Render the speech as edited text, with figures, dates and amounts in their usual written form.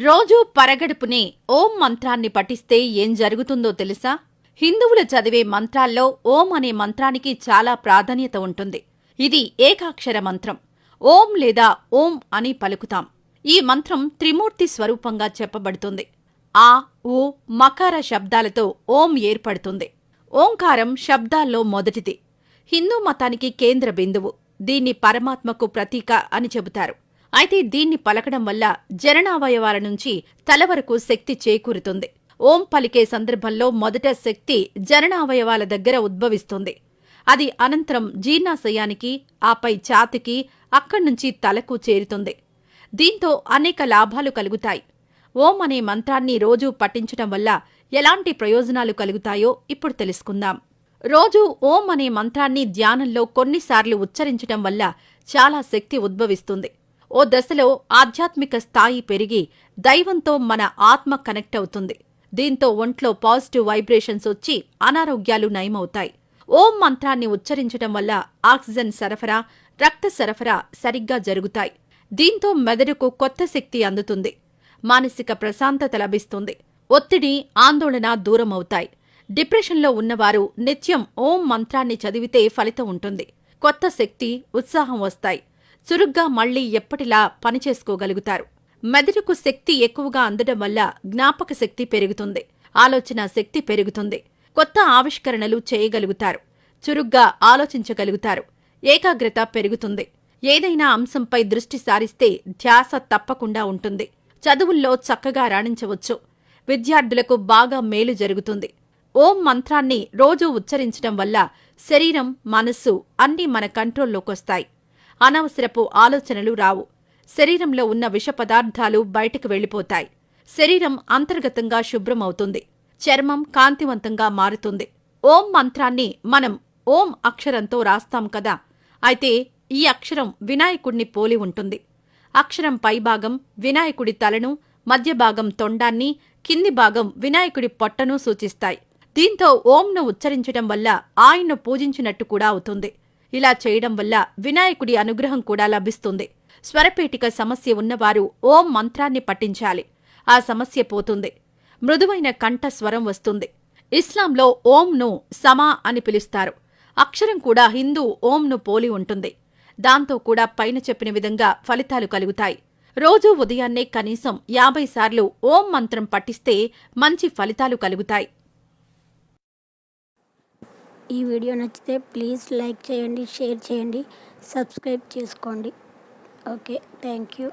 రోజూ పరగడుపునే ఓం మంత్రాన్ని పఠిస్తే ఏం జరుగుతుందో తెలుసా? హిందువులు చదివే మంత్రాల్లో ఓం అనే మంత్రానికి చాలా ప్రాధాన్యత ఉంటుంది. ఇది ఏకాక్షర మంత్రం. ఓం లేదా ఓం అని పలుకుతాం. ఈ మంత్రం త్రిమూర్తి స్వరూపంగా చెప్పబడుతుంది. ఆ, ఊ, మకార శబ్దాలతో ఓం ఏర్పడుతుంది. ఓంకారం శబ్దాల్లో మొదటిది. హిందూ మతానికి కేంద్ర బిందువు. దీన్ని పరమాత్మకు ప్రతీక అని చెబుతారు. అయితే దీన్ని పలకడం వల్ల జననావయవాల నుంచి తల వరకు శక్తి చేకూరుతుంది. ఓం పలికే సందర్భంలో మొదట శక్తి జననావయవాల దగ్గర ఉద్భవిస్తుంది. అది అనంతరం జీర్ణాశయానికి, ఆపై ఛాతికి, అక్కడ్నుంచి తలకు చేరుతుంది. దీంతో అనేక లాభాలు కలుగుతాయి. ఓం అనే మంత్రాన్ని రోజూ పఠించటం వల్ల ఎలాంటి ప్రయోజనాలు కలుగుతాయో ఇప్పుడు తెలుసుకుందాం. రోజూ ఓం అనే మంత్రాన్ని ధ్యానంలో కొన్నిసార్లు ఉచ్చరించటం వల్ల చాలా శక్తి ఉద్భవిస్తుంది. ఓ దశలో ఆధ్యాత్మిక స్థాయి పెరిగి దైవంతో మన ఆత్మ కనెక్ట్ అవుతుంది. దీంతో ఒంట్లో పాజిటివ్ వైబ్రేషన్స్ వచ్చి అనారోగ్యాలు నయమవుతాయి. ఓం మంత్రాన్ని ఉచ్చరించటం వల్ల ఆక్సిజన్ సరఫరా, రక్త సరఫరా సరిగ్గా జరుగుతాయి. దీంతో మెదడుకు కొత్త శక్తి అందుతుంది. మానసిక ప్రశాంతత లభిస్తుంది. ఒత్తిడి, ఆందోళన దూరమవుతాయి. డిప్రెషన్లో ఉన్నవారు నిత్యం ఓం మంత్రాన్ని చదివితే ఫలితం ఉంటుంది. కొత్త శక్తి, ఉత్సాహం వస్తాయి. చురుగ్గా మళ్లీ ఎప్పటిలా పనిచేసుకోగలుగుతారు. మెదడుకు శక్తి ఎక్కువగా అందడం వల్ల జ్ఞాపక శక్తి పెరుగుతుంది. ఆలోచన శక్తి పెరుగుతుంది. కొత్త ఆవిష్కరణలు చేయగలుగుతారు. చురుగ్గా ఆలోచించగలుగుతారు. ఏకాగ్రత పెరుగుతుంది. ఏదైనా అంశంపై దృష్టి సారిస్తే ధ్యాస తప్పకుండా ఉంటుంది. చదువుల్లో చక్కగా రాణించవచ్చు. విద్యార్థులకు బాగా మేలు జరుగుతుంది. ఓం మంత్రాన్ని రోజూ ఉచ్చరించడం వల్ల శరీరం, మనస్సు అన్నీ మన కంట్రోల్లోకొస్తాయి. అనవసరపు ఆలోచనలు రావు. శరీరంలో ఉన్న విష పదార్థాలు బయటకు వెళ్లిపోతాయి. శరీరం అంతర్గతంగా శుభ్రమవుతుంది. చర్మం కాంతివంతంగా మారుతుంది. ఓం మంత్రాన్ని మనం ఓం అక్షరంతో రాస్తాం కదా. అయితే ఈ అక్షరం వినాయకుడిని పోలి ఉంటుంది. అక్షరం పైభాగం వినాయకుడి తలను, మధ్య భాగం తొండాన్ని, కింది భాగం వినాయకుడి పొట్టను సూచిస్తాయి. దీంతో ఓంను ఉచ్చరించడం వల్ల ఆయన్ను పూజించినట్టు కూడా అవుతుంది. ఇలా చేయడం వల్ల వినాయకుడి అనుగ్రహం కూడా లభిస్తుంది. స్వరపేటిక సమస్య ఉన్నవారు ఓం మంత్రాన్ని పఠించాలి. ఆ సమస్య పోతుంది. మృదువైన కంఠ స్వరం వస్తుంది. ఇస్లాంలో ఓంను సమా అని పిలుస్తారు. అక్షరం కూడా హిందూ ఓంను పోలి ఉంటుంది. దాంతో కూడా పైన చెప్పిన విధంగా ఫలితాలు కలుగుతాయి. రోజూ ఉదయాన్నే కనీసం 50 సార్లు ఓం మంత్రం పఠిస్తే మంచి ఫలితాలు కలుగుతాయి. ఈ వీడియో నచ్చితే ప్లీజ్ లైక్ చేయండి, షేర్ చేయండి, సబ్స్క్రైబ్ చేసుకోండి. Okay, thank you.